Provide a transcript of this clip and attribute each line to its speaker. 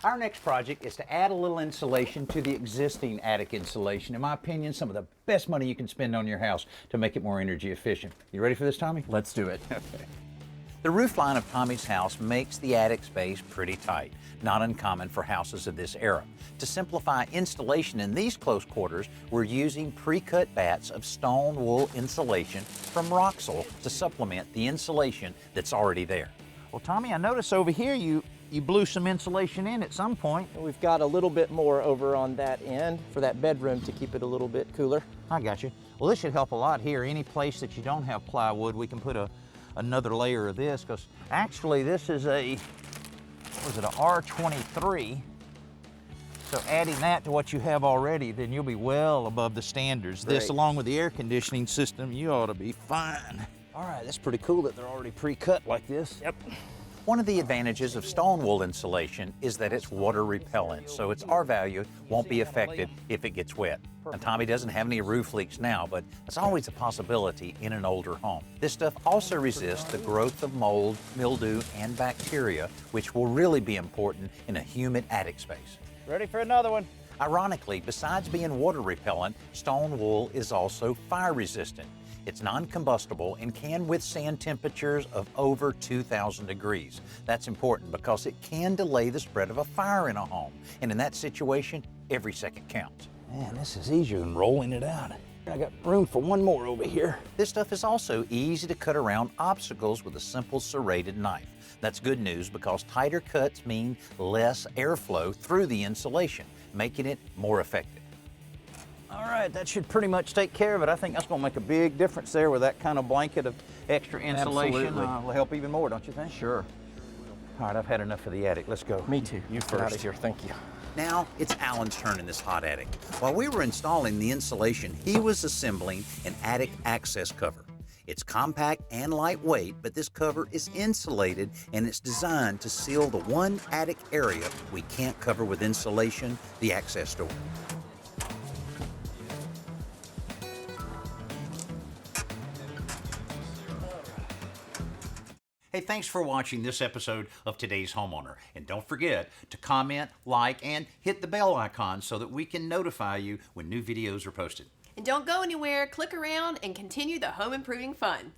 Speaker 1: Our next project is to add a little insulation to the existing attic insulation. In my opinion, some of the best money you can spend on your house to make it more energy efficient. You ready for this, Tommy?
Speaker 2: Let's do it.
Speaker 1: Okay. The roof line of Tommy's house makes the attic space pretty tight, not uncommon for houses of this era. To simplify installation in these close quarters, we're using pre-cut bats of stone wool insulation from Roxol to supplement the insulation that's already there. Well, Tommy, I notice over here you blew some insulation in at some point.
Speaker 2: We've got a little bit more over on that end for that bedroom to keep it a little bit cooler.
Speaker 1: I got you. Well, this should help a lot here. Any place that you don't have plywood, we can put another layer of this, because actually this is a R23. So adding that to what you have already, then you'll be well above the standards.
Speaker 2: Great.
Speaker 1: This, along with the air conditioning system, you ought to be fine. All right, that's pretty cool that they're already pre-cut like this.
Speaker 2: Yep.
Speaker 1: One of the advantages of stone wool insulation is that it's water repellent, so its R value won't be affected if it gets wet. And Tommy doesn't have any roof leaks now, but it's always a possibility in an older home. This stuff also resists the growth of mold, mildew, and bacteria, which will really be important in a humid attic space.
Speaker 2: Ready for another one.
Speaker 1: Ironically, besides being water repellent, stone wool is also fire resistant. It's non-combustible and can withstand temperatures of over 2,000 degrees. That's important because it can delay the spread of a fire in a home. And in that situation, every second counts. Man, this is easier than rolling it out. I got room for one more over here. This stuff is also easy to cut around obstacles with a simple serrated knife. That's good news because tighter cuts mean less airflow through the insulation, making it more effective. All right, that should pretty much take care of it. I think that's going to make a big difference there with that kind of blanket of extra insulation. Will help even more, don't you think?
Speaker 2: Sure.
Speaker 1: All right, I've had enough of the attic. Let's go.
Speaker 2: Me too.
Speaker 1: You
Speaker 2: Get out
Speaker 1: first.
Speaker 2: of here, thank you.
Speaker 1: Now it's Alan's turn in this hot attic. While we were installing the insulation, he was assembling an attic access cover. It's compact and lightweight, but this cover is insulated and it's designed to seal the one attic area we can't cover with insulation, the access door. Hey, thanks for watching this episode of Today's Homeowner. And don't forget to comment, like, and hit the bell icon so that we can notify you when new videos are posted.
Speaker 3: And don't go anywhere, click around and continue the home improving fun.